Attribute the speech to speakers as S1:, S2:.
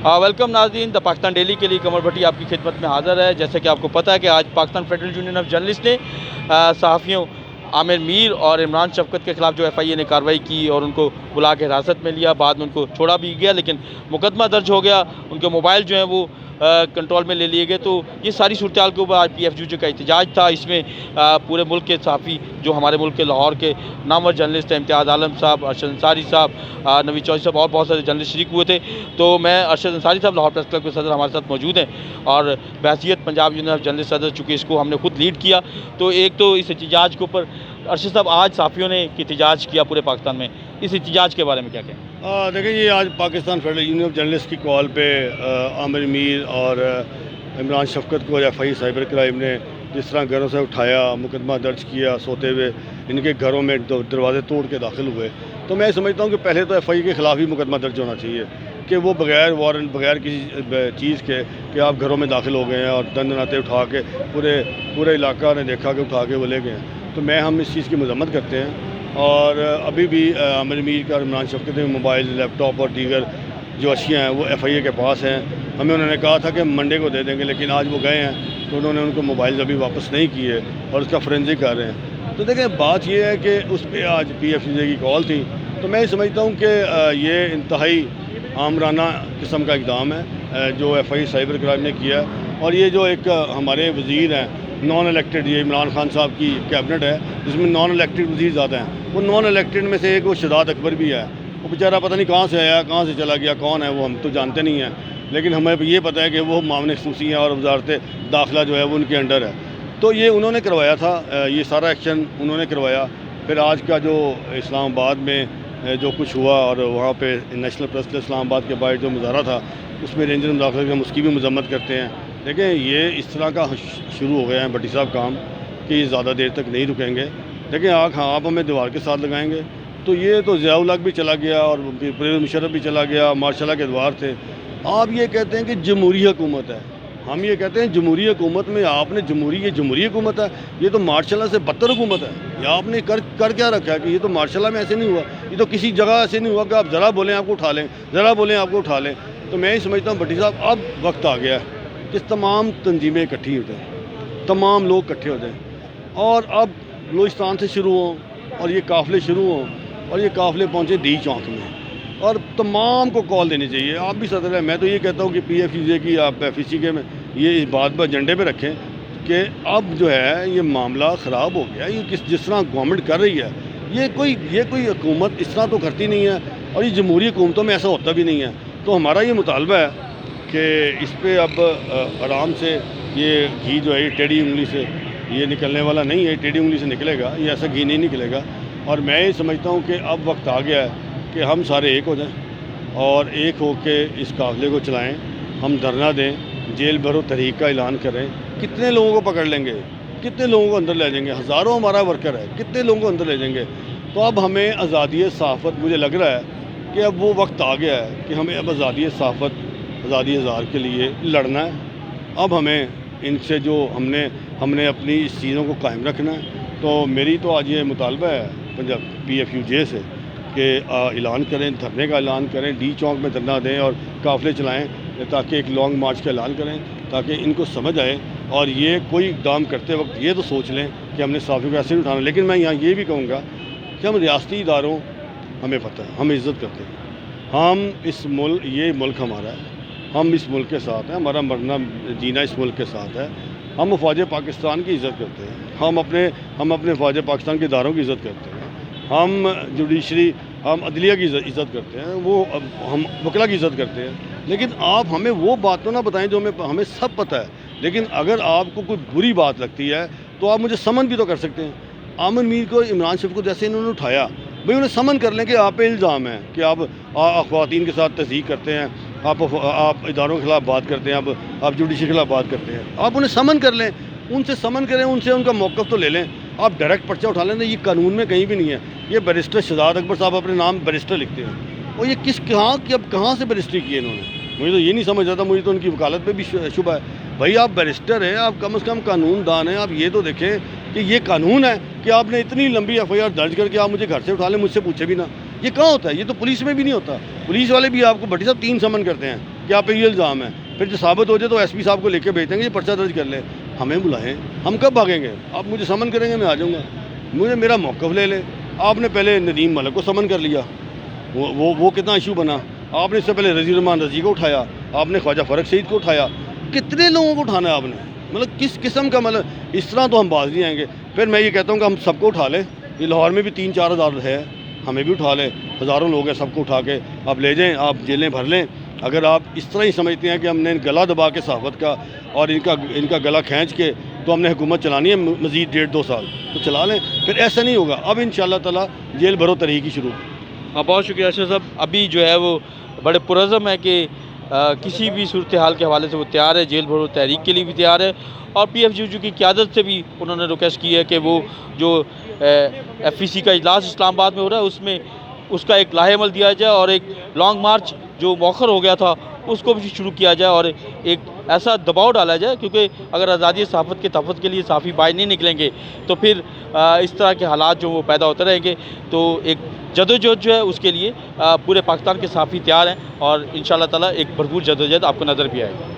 S1: Welcome ناظرین، دا Pakistan daily کے لیے قمر بھٹی آپ کی خدمت میں حاضر ہے۔ جیسے کہ آپ کو پتہ ہے کہ آج Pakistan federal union of journalist نے صحافیوں عامر میر اور عمران شفقت کے خلاف جو ایف آئی اے نے کارروائی کی اور ان کو بلا کے حراست میں لیا، بعد میں ان کو چھوڑا بھی گیا، لیکن مقدمہ درج ہو گیا، ان کے موبائل جو ہیں وہ کنٹرول میں لے لیے گئے۔ تو یہ ساری صورتحال کے اوپر آج پی ایف یو جے کا احتجاج تھا۔ اس میں پورے ملک کے صحافی جو ہمارے ملک کے لاہور کے نامور جرنلسٹ ہیں، امتیاز عالم صاحب، ارشد انصاری صاحب، نوید چودھری صاحب اور بہت سارے جرنلسٹ شریک ہوئے تھے۔ تو میں ارشد انصاری صاحب لاہور پریس کلب کے صدر ہمارے ساتھ موجود ہیں، اور بحیثیت پنجاب یونین آف جرنلسٹ صدر، چونکہ اس کو ہم نے خود لیڈ کیا، تو ایک تو اس احتجاج کے اوپر ارشد صاحب آج صحافیوں نے ایک احتجاج کیا پورے پاکستان میں، اس احتجاج کے بارے میں کیا کہیں؟
S2: دیکھیں، یہ آج Pakistan federal union of journalist کی کال پہ عامر میر اور عمران شفقت کو ایف آئی سائبر کرائم نے جس طرح گھروں سے اٹھایا، مقدمہ درج کیا، سوتے ہوئے ان کے گھروں میں دروازے توڑ کے داخل ہوئے، تو میں سمجھتا ہوں کہ پہلے تو ایف آئی کے خلاف ہی مقدمہ درج ہونا چاہیے کہ وہ بغیر وارنٹ، بغیر کسی چیز کے کہ آپ گھروں میں داخل ہو گئے ہیں اور دندناتے اٹھا کے پورے علاقہ نے دیکھا کہ اٹھا کے وہ لے گئے ہیں، تو ہم اس چیز کی مذمت کرتے ہیں۔ اور ابھی بھی عامر میر کا اور عمران شفقت کے موبائل، لیپ ٹاپ اور دیگر جو اشیاء ہیں وہ ایف آئی اے کے پاس ہیں۔ ہمیں انہوں نے کہا تھا کہ منڈے کو دے دیں گے، لیکن آج وہ گئے ہیں تو انہوں نے ان کو موبائل ابھی واپس نہیں کیے اور اس کا فورینزک کر رہے ہیں۔ تو دیکھیں، بات یہ ہے کہ اس پہ آج پی ایف یو جے کی کال تھی، تو میں سمجھتا ہوں کہ یہ انتہائی آمرانہ قسم کا اقدام ہے جو ایف آئی سائبر کرائم نے کیا ہے۔ اور یہ جو ایک ہمارے وزیر ہیں نان الیکٹڈ، یہ عمران خان صاحب کی کیبنٹ ہے جس میں نان الیکٹڈ وزیر زیادہ ہیں، وہ نان الیکٹڈ میں سے ایک وہ شہزاد اکبر بھی ہے۔ وہ بیچارہ پتہ نہیں کہاں سے آیا، کہاں سے چلا گیا، کون ہے وہ ہم تو جانتے نہیں ہیں، لیکن ہمیں یہ پتہ ہے کہ وہ معاون خصوصی ہیں اور وزارت داخلہ جو ہے وہ ان کے انڈر ہے۔ تو یہ انہوں نے کروایا تھا، یہ سارا ایکشن انہوں نے کروایا۔ پھر آج کا جو اسلام آباد میں جو کچھ ہوا اور وہاں پہ نیشنل پریس کلب اسلام آباد کے باہر جو مظاہرہ تھا، اس میں رینجر مداخلت کا، ہم اس کی بھی مذمت کرتے ہیں۔ دیکھیں، یہ اس طرح کا شروع ہو گیا ہے بھٹی صاحب کام کہ یہ زیادہ دیر تک نہیں رکیں گے۔ دیکھیں، آپ ہمیں دیوار کے ساتھ لگائیں گے تو یہ تو ضیاء الحق بھی چلا گیا اور پرویز مشرف بھی چلا گیا، ماشاء اللہ کے ادوار تھے۔ آپ یہ کہتے ہیں کہ جمہوری حکومت ہے، ہم یہ کہتے ہیں جمہوری حکومت میں آپ نے یہ جمہوری حکومت ہے، یہ تو ماشاء اللہ سے بدتر حکومت ہے۔ یہ آپ نے کر کیا رکھا ہے کہ یہ تو ماشاء اللہ میں ایسے نہیں ہوا، یہ تو کسی جگہ ایسے نہیں ہوا کہ آپ ذرا بولیں آپ کو اٹھا لیں، ذرا بولیں آپ کو اٹھا لیں۔ تو میں یہ سمجھتا ہوں بھٹی صاحب اب وقت آ گیا ہے کہ تمام تنظیمیں اکٹھی ہو جائیں، تمام لوگ اکٹھے ہو جائیں، اور اب بلوچستان سے شروع ہوں اور یہ قافلے شروع ہوں اور یہ قافلے پہنچے ڈی چوک میں، اور تمام کو کال دینی چاہیے۔ آپ بھی صدر ہیں، میں تو یہ کہتا ہوں کہ پی ایف یو جے کی، آپ ایف ای سی کے میں یہ اس بات پر ایجنڈے پہ رکھیں کہ اب جو ہے یہ معاملہ خراب ہو گیا۔ یہ جس طرح گورنمنٹ کر رہی ہے، یہ کوئی حکومت اس طرح تو کرتی نہیں ہے، اور یہ جمہوری حکومتوں میں ایسا ہوتا بھی نہیں ہے۔ تو ہمارا یہ مطالبہ ہے کہ اس پہ اب آرام سے یہ گھی جو ہے یہ ٹیڑھی انگلی سے یہ نکلنے والا نہیں ہے، ٹیڑھی انگلی سے نکلے گا، یہ ایسا گھی نہیں نکلے گا۔ اور میں یہ سمجھتا ہوں کہ اب وقت آ گیا ہے کہ ہم سارے ایک ہو جائیں اور ایک ہو کے اس قافلے کو چلائیں، ہم دھرنا دیں، جیل بھرو تحریک کا اعلان کریں۔ کتنے لوگوں کو پکڑ لیں گے، کتنے لوگوں کو اندر لے جائیں گے، ہزاروں ہمارا ورکر ہے، کتنے لوگوں کو اندر لے جائیں گے۔ تو اب ہمیں آزادی صحافت، مجھے لگ رہا ہے کہ اب وہ وقت آ گیا ہے کہ ہمیں اب آزادی صحافت، آزادی اظہار کے لیے لڑنا ہے۔ اب ہمیں ان سے جو ہم نے اپنی اس چیزوں کو قائم رکھنا ہے۔ تو میری تو آج یہ مطالبہ ہے پنجاب پی ایف یو جے سے کہ اعلان کریں، دھرنے کا اعلان کریں، ڈی چوک میں دھرنا دیں اور قافلے چلائیں، تاکہ ایک لانگ مارچ کا اعلان کریں، تاکہ ان کو سمجھ آئے اور یہ کوئی اقدام کرتے وقت یہ تو سوچ لیں کہ ہم نے صحافیوں کو ایسے نہیں اٹھانا۔ لیکن میں یہاں یہ بھی کہوں گا کہ ہم ریاستی اداروں، ہمیں پتہ ہے، ہم عزت کرتے ہیں، ہم یہ ملک ہمارا ہے، ہم اس ملک کے ساتھ ہیں، ہمارا مرنا جینا اس ملک کے ساتھ ہے۔ ہم افواج پاکستان کی عزت کرتے ہیں، ہم اپنے افواج پاکستان کے اداروں کی عزت کرتے ہیں، ہم جوڈیشری، ہم عدلیہ کی عزت کرتے ہیں، ہم وکلا کی عزت کرتے ہیں۔ لیکن آپ ہمیں وہ بات تو نہ بتائیں جو ہمیں سب پتہ ہے۔ لیکن اگر آپ کو کوئی بری بات لگتی ہے تو آپ مجھے سمن بھی تو کر سکتے ہیں۔ عامر میر کو، عمران شفقت کو جیسے انہوں نے اٹھایا، بھئی انہیں سمن کر لیں کہ آپ پہ الزام ہے کہ آپ خواتین کے ساتھ تضحیک کرتے ہیں، آپ اداروں کے خلاف بات کرتے ہیں، آپ جوڈیشری کے خلاف بات کرتے ہیں۔ آپ انہیں سمن کر لیں، ان سے سمن کریں، ان سے ان کا موقف تو لے لیں۔ آپ ڈائریکٹ پرچہ اٹھا لیں، یہ قانون میں کہیں بھی نہیں ہے۔ یہ بیرسٹر شہزاد اکبر صاحب اپنے نام بیرسٹر لکھتے ہیں، اور یہ کہاں سے بیرسٹری کی ہے انہوں نے؟ مجھے تو یہ نہیں سمجھ آتا، مجھے تو ان کی وکالت پہ بھی شبہ ہے۔ بھائی آپ بیرسٹر ہیں، آپ کم از کم قانون دان ہیں، آپ یہ تو دیکھیں کہ یہ قانون ہے کہ آپ نے اتنی لمبی ایف آئی آر درج کر کے آپ مجھے گھر سے اٹھا لیں، مجھ سے پوچھے بھی نہ۔ یہ کہاں ہوتا ہے؟ یہ تو پولیس میں بھی نہیں ہوتا۔ پولیس والے بھی آپ کو بھٹی صاحب 3 سمن کرتے ہیں، کہ آپ پہ یہ الزام ہے، پھر جو ثابت ہو جائے تو ایس پی صاحب کو لے کے بھیج دیں گے، یہ پرچہ درج کر لیں، ہمیں بلائیں، ہم کب بھاگیں گے؟ آپ مجھے سمن کریں گے میں آ جاؤں گا، مجھے میرا موقف لے لیں۔ آپ نے پہلے ندیم ملک کو سمن کر لیا، وہ کتنا ایشو بنا، آپ نے اس سے پہلے رضی الرحمان رضی کو اٹھایا، آپ نے خواجہ فرق سعید کو اٹھایا، کتنے لوگوں کو اٹھانا ہے آپ نے؟ مطلب کس قسم کا، مطلب اس طرح تو ہم باز نہیں آئیں گے۔ پھر میں یہ کہتا ہوں کہ ہم سب کو اٹھا لیں، یہ لاہور میں بھی 3-4 ہزار ہے، ہمیں بھی اٹھا لیں، ہزاروں لوگ ہیں، سب کو اٹھا کے آپ لے جائیں، آپ جیلیں بھر لیں۔ اگر آپ اس طرح ہی سمجھتے ہیں کہ ہم نے گلا دبا کے صحافت کا اور ان کا گلا کھینچ کے تو ہم نے حکومت چلانی ہے مزید 1.5-2 سال، تو چلا لیں، پھر ایسا نہیں ہوگا۔ اب انشاءاللہ تعالی جیل بھرو طریقی شروع۔
S1: بہت شکریہ اشرف صاحب، ابھی جو ہے وہ بڑے پرعزم ہے کہ کسی بھی صورتحال کے حوالے سے وہ تیار ہے، جیل بھرو تحریک کے لیے بھی تیار ہے، اور پی ایف جی کی قیادت سے بھی انہوں نے ریکویسٹ کی ہے کہ وہ جو ایف ای سی کا اجلاس اسلام آباد میں ہو رہا ہے اس میں اس کا ایک لاہے عمل دیا جائے، اور ایک لانگ مارچ جو مؤخر ہو گیا تھا اس کو بھی شروع کیا جائے، اور ایک ایسا دباؤ ڈالا جائے، کیونکہ اگر آزادی صحافت کے تحفظ کے لیے صحافی باہر نہیں نکلیں گے تو پھر اس طرح کے حالات جو وہ پیدا ہوتے رہیں گے۔ تو ایک جدوجہد جو ہے اس کے لیے پورے پاکستان کے صحافی تیار ہیں، اور انشاءاللہ تعالی ایک بھرپور جدوجہد آپ کو نظر بھی آئے گی۔